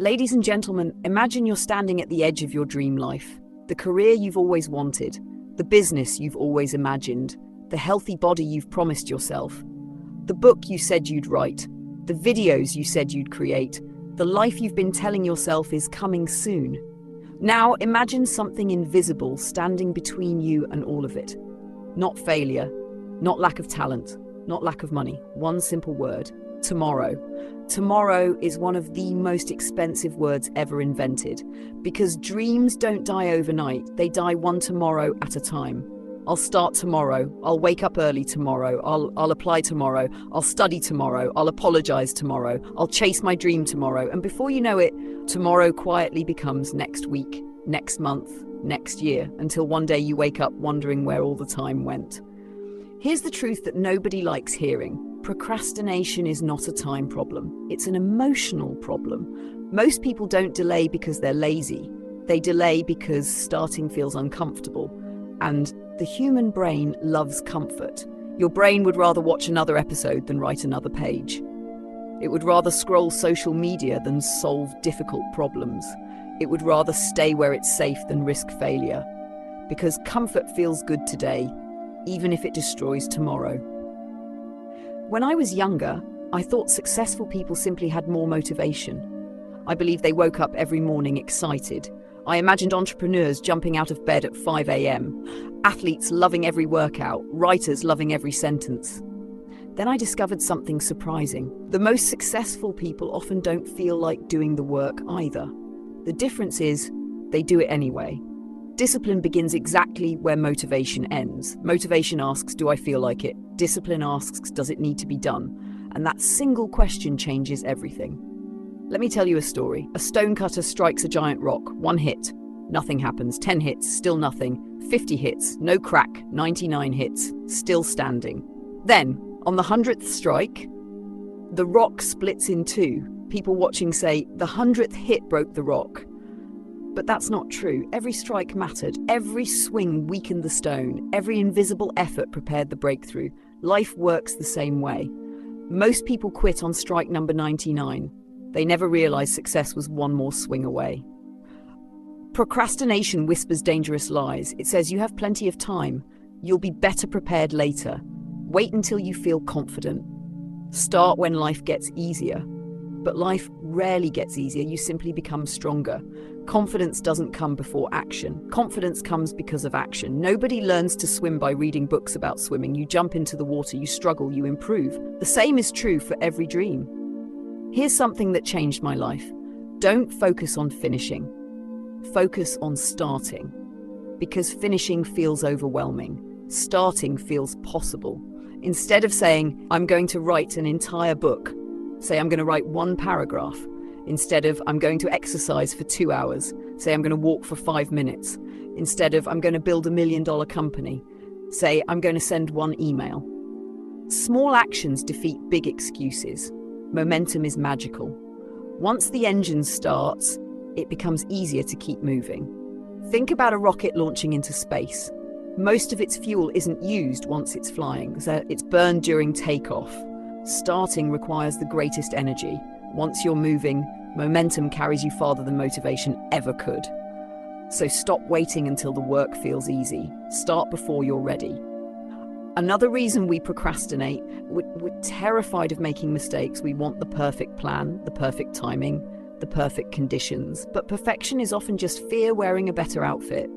Ladies and gentlemen, imagine you're standing at the edge of your dream life. The career you've always wanted, the business you've always imagined, the healthy body you've promised yourself, the book you said you'd write, the videos you said you'd create, the life you've been telling yourself is coming soon. Now imagine something invisible standing between you and all of it. Not failure, not lack of talent, not lack of money. One simple word: tomorrow. Tomorrow is one of the most expensive words ever invented, because dreams don't die overnight, they die one tomorrow at a time. I'll start tomorrow, I'll wake up early tomorrow, I'll apply tomorrow, I'll study tomorrow, I'll apologize tomorrow, I'll chase my dream tomorrow, and before you know it, tomorrow quietly becomes next week, next month, next year, until one day you wake up wondering where all the time went. Here's the truth that nobody likes hearing. Procrastination is not a time problem. It's an emotional problem. Most people don't delay because they're lazy. They delay because starting feels uncomfortable. And the human brain loves comfort. Your brain would rather watch another episode than write another page. It would rather scroll social media than solve difficult problems. It would rather stay where it's safe than risk failure. Because comfort feels good today, even if it destroys tomorrow. When I was younger, I thought successful people simply had more motivation. I believed they woke up every morning excited. I imagined entrepreneurs jumping out of bed at 5 a.m., athletes loving every workout, writers loving every sentence. Then I discovered something surprising. The most successful people often don't feel like doing the work either. The difference is, they do it anyway. Discipline begins exactly where motivation ends. Motivation asks, do I feel like it? Discipline asks, does it need to be done? And that single question changes everything. Let me tell you a story. A stonecutter strikes a giant rock. 1 hit, nothing happens. 10 hits, still nothing. 50 hits, no crack. 99 hits, still standing. Then, on the 100th strike, the rock splits in two. People watching say, the 100th hit broke the rock. But that's not true. Every strike mattered. Every swing weakened the stone. Every invisible effort prepared the breakthrough. Life works the same way. Most people quit on strike number 99. They never realize success was one more swing away. Procrastination whispers dangerous lies. It says you have plenty of time. You'll be better prepared later. Wait until you feel confident. Start when life gets easier. But life rarely gets easier. You simply become stronger. Confidence doesn't come before action. Confidence comes because of action. Nobody learns to swim by reading books about swimming. You jump into the water, you struggle, you improve. The same is true for every dream. Here's something that changed my life. Don't focus on finishing. Focus on starting. Because finishing feels overwhelming. Starting feels possible. Instead of saying, I'm going to write an entire book, say I'm going to write 1 paragraph. Instead of, I'm going to exercise for 2 hours, say I'm going to walk for 5 minutes. Instead of, I'm going to build $1 million company, say I'm going to send 1 email. Small actions defeat big excuses. Momentum is magical. Once the engine starts, it becomes easier to keep moving. Think about a rocket launching into space. Most of its fuel isn't used once it's flying, so it's burned during takeoff. Starting requires the greatest energy. Once you're moving, momentum carries you farther than motivation ever could. So stop waiting until the work feels easy. Start before you're ready. Another reason we procrastinate, we're terrified of making mistakes. We want the perfect plan, the perfect timing, the perfect conditions. But perfection is often just fear wearing a better outfit.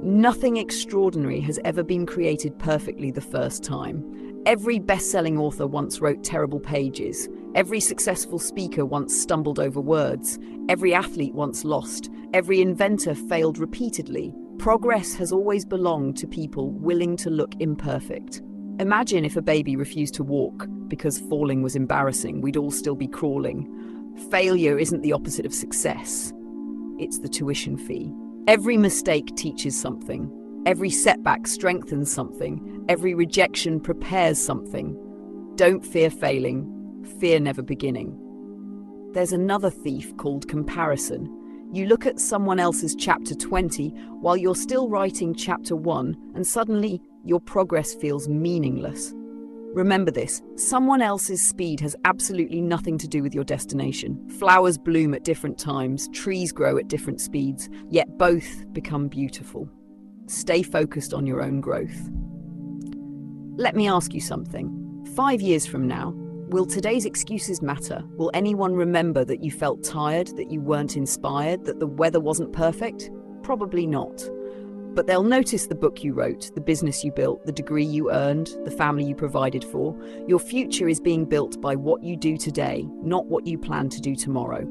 Nothing extraordinary has ever been created perfectly the first time. Every best-selling author once wrote terrible pages. Every successful speaker once stumbled over words. Every athlete once lost. Every inventor failed repeatedly. Progress has always belonged to people willing to look imperfect. Imagine if a baby refused to walk because falling was embarrassing. We'd all still be crawling. Failure isn't the opposite of success. It's the tuition fee. Every mistake teaches something. Every setback strengthens something. Every rejection prepares something. Don't fear failing. Fear never beginning. There's another thief called comparison. You look at someone else's chapter 20 while you're still writing chapter 1, and suddenly your progress feels meaningless. Remember this, someone else's speed has absolutely nothing to do with your destination. Flowers bloom at different times, trees grow at different speeds, yet both become beautiful. Stay focused on your own growth. Let me ask you something. 5 years from now, will today's excuses matter? Will anyone remember that you felt tired, that you weren't inspired, that the weather wasn't perfect? Probably not. But they'll notice the book you wrote, the business you built, the degree you earned, the family you provided for. Your future is being built by what you do today, not what you plan to do tomorrow.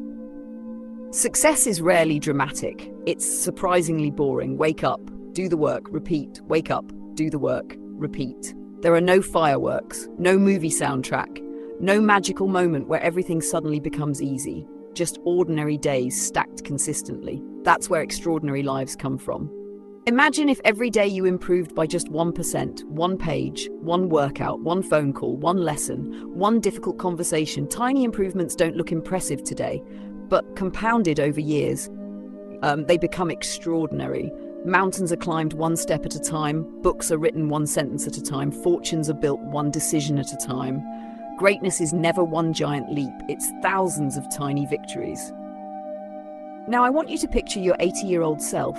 Success is rarely dramatic. It's surprisingly boring. Wake up, do the work, repeat. Wake up, do the work, repeat. There are no fireworks, no movie soundtrack, no magical moment where everything suddenly becomes easy. Just ordinary days stacked consistently. That's where extraordinary lives come from. Imagine if every day you improved by just 1%, one page, one workout, one phone call, one lesson, one difficult conversation. Tiny improvements don't look impressive today, but compounded over years, they become extraordinary. Mountains are climbed one step at a time, books are written one sentence at a time, fortunes are built one decision at a time. Greatness is never one giant leap, it's thousands of tiny victories. Now I want you to picture your 80-year-old self.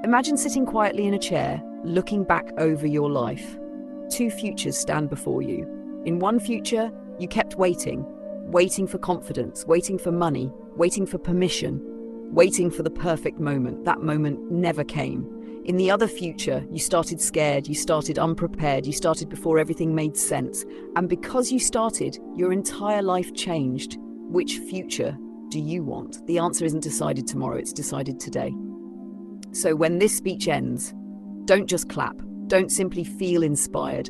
Imagine sitting quietly in a chair, looking back over your life. 2 futures stand before you. In one future, you kept waiting for confidence, waiting for money, waiting for permission, waiting for the perfect moment. That moment never came. In the other future, you started scared, you started unprepared, you started before everything made sense. And because you started, your entire life changed. Which future do you want? The answer isn't decided tomorrow, it's decided today. So when this speech ends, don't just clap. Don't simply feel inspired,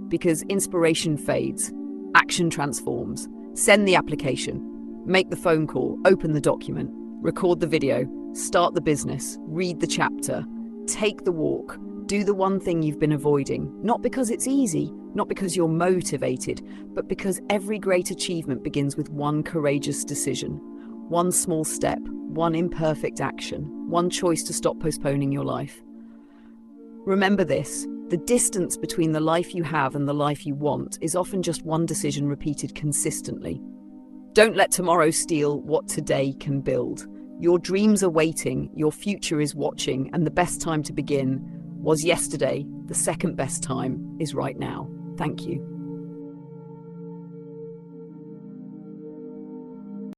because inspiration fades, action transforms. Send the application, make the phone call, open the document, record the video, start the business, read the chapter, take the walk, do the one thing you've been avoiding, not because it's easy, not because you're motivated, but because every great achievement begins with one courageous decision, one small step, one imperfect action, one choice to stop postponing your life. Remember this, the distance between the life you have and the life you want is often just one decision repeated consistently. Don't let tomorrow steal what today can build. Your dreams are waiting, your future is watching, and the best time to begin was yesterday. The second best time is right now. Thank you.